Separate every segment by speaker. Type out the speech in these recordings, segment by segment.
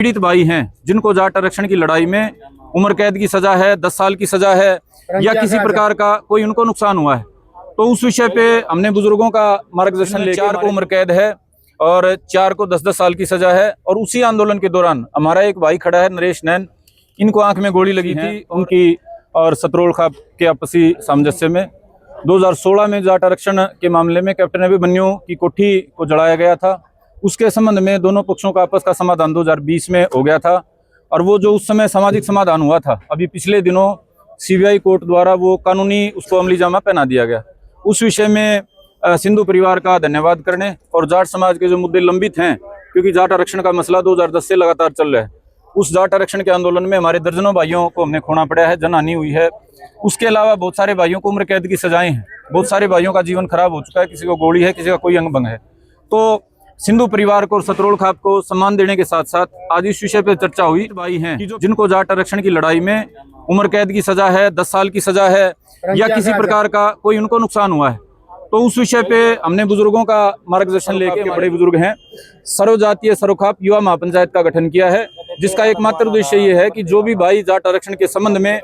Speaker 1: पीड़ित भाई हैं जिनको जाट आरक्षण की लड़ाई में उम्र कैद की सजा है, 10 साल की सजा है या किसी प्रकार का कोई उनको नुकसान हुआ है, तो उस विषय पे हमने बुजुर्गों का मार्गदर्शन लेकर 4 को उम्र कैद है और 4 को 10-10 साल की सजा है। और उसी आंदोलन के दौरान हमारा एक भाई खड़ा है नरेश नैन, इनको आंख में गोली लगी थी उनकी और सतरोल खाप के आपसी सामंजस्य में 2016 में जाट आरक्षण के मामले में कैप्टन अभिमन्यु की कोठी को जलाया गया था। उसके संबंध में दोनों पक्षों का आपस का समाधान 2020 में हो गया था और वो जो उस समय सामाजिक समाधान हुआ था, अभी पिछले दिनों सीबीआई कोर्ट द्वारा वो कानूनी उसको अमली जामा पहना दिया गया। उस विषय में सिंधु परिवार का धन्यवाद करने और जाट समाज के जो मुद्दे लंबित हैं, क्योंकि जाट आरक्षण का मसला 2010 से लगातार चल रहा है, उस जाट आरक्षण के आंदोलन में हमारे दर्जनों भाइयों को हमने खोना पड़ा है, जनहानि हुई है। उसके अलावा बहुत सारे भाइयों को उम्र कैद की सजाएं हैं, बहुत सारे भाइयों का जीवन खराब हो चुका है, किसी को गोली है, किसी का कोई अंग भंग है। तो सिंधु परिवार को और सतरोल खाप को सम्मान देने के साथ साथ आज इस विषय पर चर्चा हुई। भाई हैं जिनको जाट आरक्षण की लड़ाई में उम्र कैद की सजा है, 10 साल की सजा है या किसी प्रकार का कोई उनको नुकसान हुआ है, तो उस विषय पे हमने बुजुर्गों का मार्गदर्शन लेके, बड़े बुजुर्ग हैं, सर्वजातीय सरोखाप युवा महापंचायत का गठन किया है, जिसका एकमात्र उद्देश्य ये है कि जो भी भाई जाट आरक्षण के संबंध में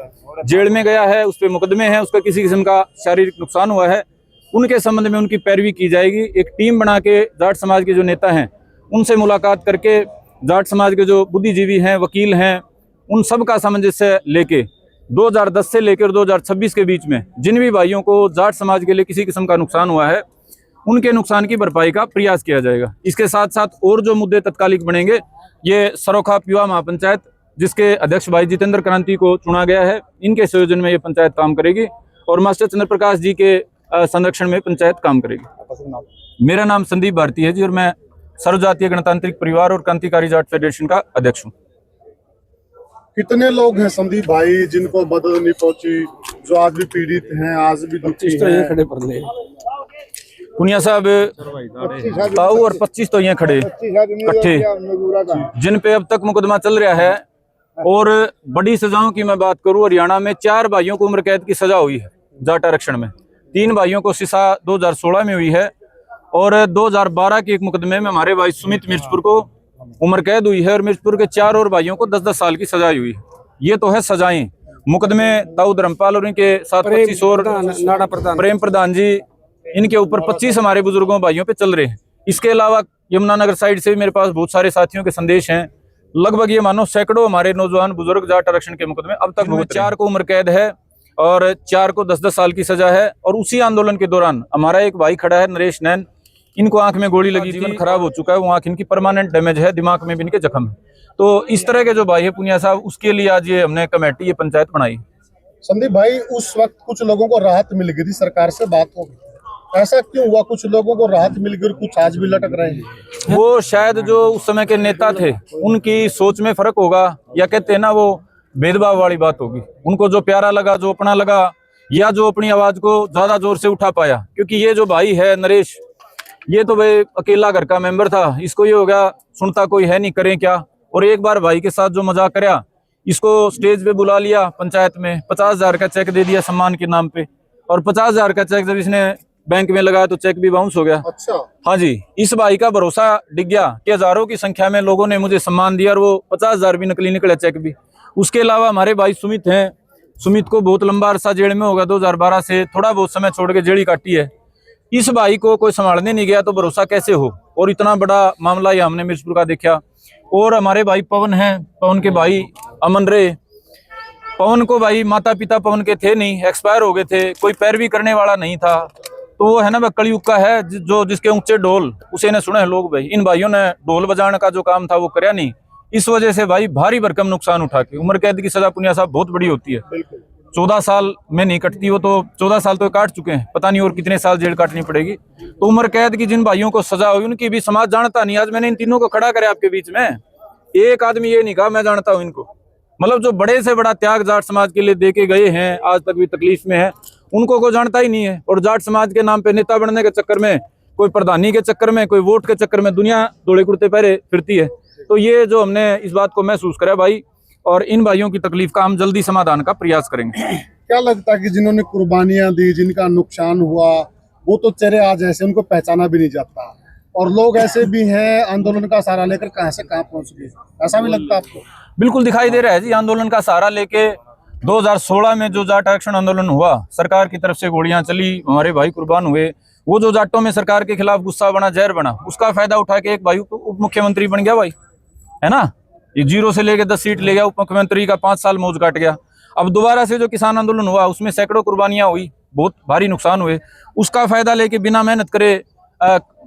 Speaker 1: जेल में गया है, उस पर मुकदमे हैं, उसका किसी किस्म का शारीरिक नुकसान हुआ है, उनके संबंध में उनकी पैरवी की जाएगी। एक टीम बना के जाट समाज के जो नेता हैं उनसे मुलाकात करके जाट समाज के जो बुद्धिजीवी हैं, वकील हैं, उन सब का सामंजस्य लेके 2010 से लेकर 2026 के बीच में जिन भी भाइयों को जाट समाज के लिए किसी किस्म का नुकसान हुआ है, उनके नुकसान की भरपाई का प्रयास किया जाएगा। इसके साथ साथ और जो मुद्दे तत्कालिक बनेंगे, ये सरोखाप युवा महापंचायत जिसके अध्यक्ष भाई जितेंद्र क्रांति को चुना गया है, इनके संयोजन में ये पंचायत काम करेगी और मास्टर चंद्र प्रकाश जी के संरक्षण में पंचायत काम करेगी। मेरा नाम संदीप भारती है जी और मैं सर्वजातीय गणतांत्रिक परिवार और क्रांतिकारी जाट फेडरेशन का अध्यक्ष हूँ।
Speaker 2: कितने लोग हैं संदीप भाई जिनको मदद नहीं पहुंची, जो आज भी पीड़ित हैं, आज भी दुखी हैं?
Speaker 1: पुनिया साहब ताऊ और 25 तो यहाँ खड़े इकट्ठे, जिन पे अब तक मुकदमा चल रहा है। और बड़ी सजाओं की मैं बात करूं, हरियाणा में 4 भाइयों को उम्र कैद की सजा हुई है जाट आरक्षण में, 3 भाइयों को सिसा 2016 में हुई है और 2012 के एक मुकदमे में हमारे भाई सुमित मिर्चपुर को उम्र कैद हुई है और मिर्चपुर के 4 और भाइयों को 10-10 साल की सजा हुई है। ये तो है सजाएं। मुकदमे ताऊ धर्मपाल और इनके साथ 25 और प्रेम प्रधान जी, इनके ऊपर 25 हमारे बुजुर्गों भाइयों पे चल रहे हैं। इसके अलावा यमुनानगर साइड से भी मेरे पास बहुत सारे साथियों के संदेश हैं, लगभग ये मानो सैकड़ों हमारे नौजवान बुजुर्ग जाट आरक्षण के मुकदमे अब तक 4 को उम्र कैद है और 4 को 10-10 साल की सजा है। और उसी आंदोलन के दौरान हमारा एक भाई खड़ा है नरेश नैन, इनको आंख में गोली लगी, जीवन खराब हो चुका है, वो आंख इनकी परमानेंट डैमेज है, दिमाग में भी इनके जख्म है। तो इस तरह के जो भाई है पुनिया साहब, उसके लिए आज ये हमने कमेटी, ये पंचायत बनाई।
Speaker 2: संदीप भाई, उस वक्त कुछ लोगों को राहत मिल गई थी, सरकार से बात हो गई, ऐसा क्यों हुआ? कुछ लोगों को राहत मिल गई और कुछ आज भी लटक रहे हैं।
Speaker 1: वो शायद जो उस समय के नेता थे उनकी सोच में फर्क होगा, या कहते हैं ना वो भेदभाव वाली बात होगी। उनको जो प्यारा लगा, जो अपना लगा, या जो अपनी आवाज को ज्यादा जोर से उठा पाया। क्योंकि ये जो भाई है नरेश, ये तो भाई अकेला घर का मेंबर था, इसको ये हो गया सुनता कोई है नहीं, करें क्या। और एक बार भाई के साथ जो मजाक कराया, इसको स्टेज पे बुला लिया पंचायत में, 50,000 का चेक दे दिया सम्मान के नाम पे, और 50,000 का चेक जब इसने बैंक में लगाया तो चेक भी बाउंस हो गया।
Speaker 2: अच्छा।
Speaker 1: हाँ जी, इस भाई का भरोसा डिग गया कि हजारों की संख्या में लोगों ने मुझे सम्मान दिया और वो 50,000 भी नकली निकले, चेक भी। उसके अलावा हमारे भाई सुमित हैं, सुमित को बहुत लंबा अरसा जेल में होगा, 2012 से थोड़ा बहुत समय छोड़ के जेल ही काटी है। इस भाई को कोई संभालने नहीं गया तो भरोसा कैसे हो। और इतना बड़ा मामला ये हमने मिर्चपुर का देखा। और हमारे भाई पवन हैं, पवन के भाई अमन रे, पवन को भाई माता पिता पवन के थे नहीं, एक्सपायर हो गए थे, कोई पैरवी करने वाला नहीं था। तो वो है ना, वह कलयुग का है जो जिसके ऊंचे ढोल उसे ने सुने हैं लोग। भाई इन भाइयों ने ढोल बजाने का जो काम था वो करया नहीं, इस वजह से भाई भारी भरकम नुकसान उठा के उम्र कैद की सजा पुनिया साहब बहुत बड़ी होती है। 14 साल में नहीं कटती, वो तो 14 साल तो काट चुके हैं, पता नहीं और कितने साल जेल काटनी पड़ेगी। तो उम्र कैद की जिन भाइयों को सजा हुई उनकी भी समाज जानता नहीं। आज मैंने इन तीनों को खड़ा करे आपके बीच में, एक आदमी ये नहीं कहा मैं जानता हूं इनको। मतलब जो बड़े से बड़ा त्याग जाट समाज के लिए दे के गए हैं, आज तक भी तकलीफ में है, उनको कोई जानता ही नहीं है। और जाट समाज के नाम पे नेता बनने के चक्कर में, कोई प्रधानी के चक्कर में, कोई वोट के चक्कर में दुनिया दौड़े कुर्ते पहरे फिरती है। तो ये जो हमने इस बात को महसूस करा भाई, और इन भाइयों की तकलीफ का हम जल्दी समाधान का प्रयास करेंगे।
Speaker 2: क्या लगता है कि जिन्होंने कुर्बानियां दी, जिनका नुकसान हुआ, वो तो चेहरे आज ऐसे उनको पहचाना भी नहीं जाता, और लोग ऐसे भी हैं आंदोलन का सहारा लेकर कहां से कहां पहुंच गए, ऐसा भी लगता है आपको?
Speaker 1: बिल्कुल दिखाई दे रहा है जी। आंदोलन का सहारा लेके 2016 में जो जाट आरक्षण आंदोलन हुआ, सरकार की तरफ से गोलियां चली, हमारे भाई कुर्बान हुए, वो जो जाटों में सरकार के खिलाफ गुस्सा बना, जहर बना, उसका फायदा उठा के एक भाई उप मुख्यमंत्री बन गया भाई, है ना। ये 0 से लेके 10 सीट ले गया, उप मुख्यमंत्री का 5 साल मौज काट गया। अब दोबारा से जो किसान आंदोलन हुआ उसमें सैकड़ों कुर्बानियां हुई, बहुत भारी नुकसान हुए, उसका फायदा लेके बिना मेहनत करे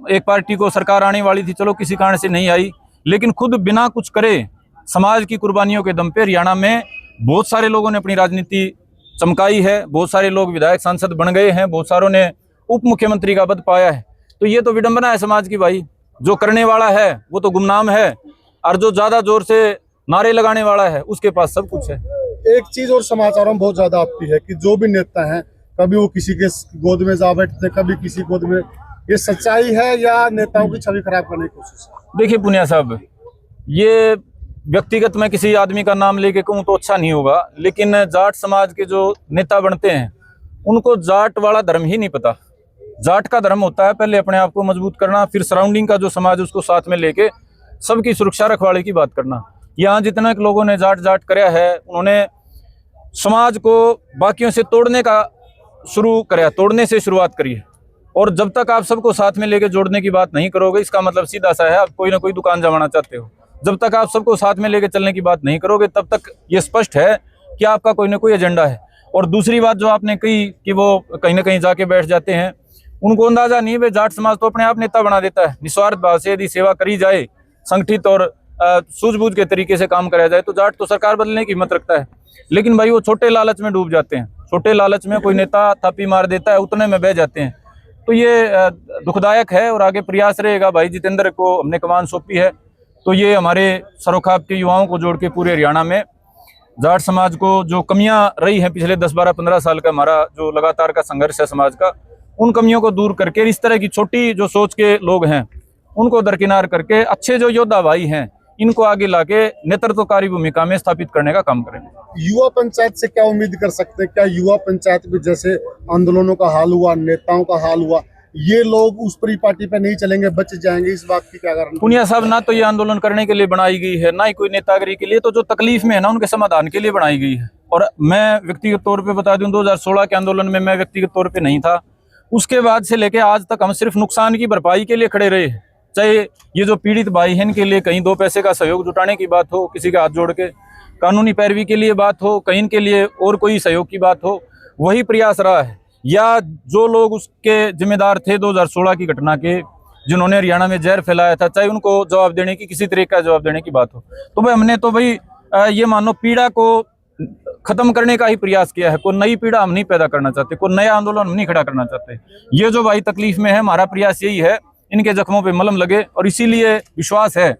Speaker 1: एक पार्टी को सरकार आने वाली थी, चलो किसी कारण से नहीं आई, लेकिन खुद बिना कुछ करे समाज की कुर्बानियों के दम पे हरियाणा में बहुत सारे लोगों ने अपनी राजनीति चमकाई है, बहुत सारे लोग विधायक सांसद बन गए हैं, बहुत सारों ने उप मुख्यमंत्री का पद पाया है। तो ये तो विडंबना है समाज की भाई। जो करने वाला है वो तो गुमनाम है, और जो ज्यादा जोर से नारे लगाने वाला है उसके पास सब कुछ है।
Speaker 2: एक चीज और समाचारों में बहुत ज्यादा आती है कि जो भी नेता हैं कभी वो किसी के गोद में जा बैठते, कभी किसी गोद में, ये सच्चाई है या नेताओं की छवि खराब करने की कोशिश है?
Speaker 1: देखिए पुनिया साहब, ये व्यक्तिगत मैं किसी आदमी का नाम लेके कहूँ तो अच्छा नहीं होगा, लेकिन जाट समाज के जो नेता बनते हैं उनको जाट वाला धर्म ही नहीं पता। जाट का धर्म होता है पहले अपने आप को मजबूत करना, फिर सराउंडिंग का जो समाज उसको साथ में लेके सबकी सुरक्षा रखवाले की बात करना। यहाँ जितने लोगों ने जाट जाट कराया है, उन्होंने समाज को बाकियों से तोड़ने का शुरू कराया, तोड़ने से शुरुआत करी है। और जब तक आप सबको साथ में लेके जोड़ने की बात नहीं करोगे, इसका मतलब सीधा सा है आप कोई ना कोई दुकान जमाना चाहते हो। जब तक आप सबको साथ में लेके चलने की बात नहीं करोगे, तब तक ये स्पष्ट है कि आपका कोई ना कोई एजेंडा है। और दूसरी बात जो आपने कही कि वो कहीं ना कहीं जाके बैठ जाते हैं, उनको अंदाजा नहीं है, जाट समाज तो अपने आप नेता बना देता है। निस्वार्थ भाव से यदि सेवा करी जाए, संगठित और सूझबूझ के तरीके से काम कराया जाए, तो जाट तो सरकार बदलने की हिम्मत रखता है। लेकिन भाई वो छोटे लालच में डूब जाते हैं, छोटे लालच में कोई नेता थापी मार देता है, उतने में बह जाते हैं। तो ये दुखदायक है और आगे प्रयास रहेगा। भाई जितेंद्र को हमने कमान सौंपी है, तो ये हमारे सरोखाब के युवाओं को जोड़ के पूरे हरियाणा में जाट समाज को जो कमियां रही हैं पिछले 10, 12, 15 साल का हमारा जो लगातार का संघर्ष है समाज का, उन कमियों को दूर करके इस तरह की छोटी जो सोच के लोग हैं उनको दरकिनार करके अच्छे जो योद्धा भाई हैं इनको आगे लाके नेतृत्वकारी भूमिका में स्थापित करने का काम करेंगे।
Speaker 2: युवा पंचायत से क्या उम्मीद कर सकते हैं? क्या युवा पंचायत भी जैसे आंदोलनों का हाल हुआ, नेताओं का हाल हुआ, ये लोग उस परिपाटी पे नहीं चलेंगे, बच जाएंगे? इस बात की क्या गारंटी?
Speaker 1: पुनिया साहब, ना तो ये आंदोलन करने के लिए बनाई गई है, ना ही कोई नेतागिरी के लिए, तो जो तकलीफ में है ना उनके समाधान के लिए बनाई गई है। और मैं व्यक्तिगत तौर पे बता दूं, 2016 के आंदोलन में मैं व्यक्तिगत तौर पे नहीं था। उसके बाद से लेके आज तक हम सिर्फ नुकसान की भरपाई के लिए खड़े रहे। चाहे ये जो पीड़ित भाई हैं इनके लिए कहीं 2 पैसे का सहयोग जुटाने की बात हो, किसी के हाथ जोड़ के कानूनी पैरवी के लिए बात हो, कहीं इनके लिए और कोई सहयोग की बात हो, वही प्रयास रहा है। या जो लोग उसके जिम्मेदार थे 2016 की घटना के, जिन्होंने हरियाणा में जहर फैलाया था, चाहे उनको जवाब देने की, किसी तरीके का जवाब देने की बात हो, तो भाई हमने तो भाई ये मानो पीड़ा को खत्म करने का ही प्रयास किया है। कोई नई पीड़ा हम नहीं पैदा करना चाहते, कोई नया आंदोलन हम नहीं खड़ा करना चाहते। ये जो भाई तकलीफ में है, हमारा प्रयास यही है इनके जख्मों पे मलहम लगे। और इसीलिए विश्वास है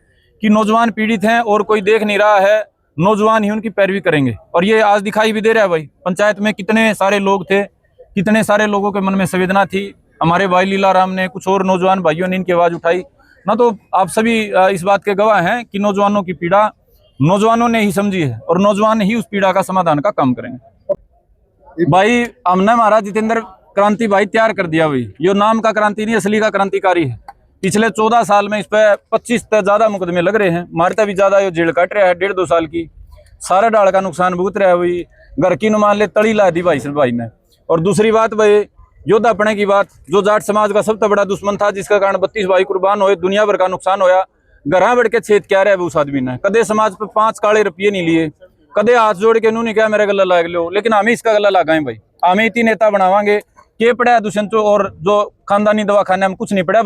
Speaker 1: कि नौजवान पीड़ित हैं और कोई देख नहीं रहा है, नौजवान ही उनकी पैरवी करेंगे। और ये आज दिखाई भी दे रहा है भाई, पंचायत में कितने सारे लोग थे, कितने सारे लोगों के मन में संवेदना थी। हमारे भाई लीलाराम ने, कुछ और नौजवान भाइयों ने इनकी आवाज उठाई ना, तो आप सभी इस बात के गवाह हैं कि नौजवानों की पीड़ा नौजवानों ने ही समझी है और नौजवान ही उस पीड़ा का समाधान का काम करेंगे। भाई हमने हमारा जितेंद्र क्रांति भाई तैयार कर दिया भाई, ये नाम का क्रांति नहीं, असली का क्रांतिकारी है। पिछले 14 साल में इस पे 25 से ज्यादा मुकदमे लग रहे हैं, मारता भी ज्यादा, ये जेल काट रहा है 1.5-2 साल की, सारा डाल का नुकसान भुगत रहा है भाई। घर की नुमान ले तड़ी ला दी भाई भाई ने। और दूसरी बात भाई योद्धा पड़े की बात, जो जाट समाज का सबसे बड़ा दुश्मन था, जिसका कारण 32 भाई कुर्बान हुए, दुनिया भर का नुकसान होया, घर बैठ के छेद क्या रहा है उस आदमी ने। कदे समाज पे 5 काले रुपये नहीं लिए, कदे हाथ जोड़ के इन्होंने क्या मेरा गला लाग लो, लेकिन हमें इसका गला लगाए भाई। हमें इतनी नेता बनावांगे के पड़ा है दुष्यंत और जो खानदानी दवाखाने में कुछ नहीं पड़ा।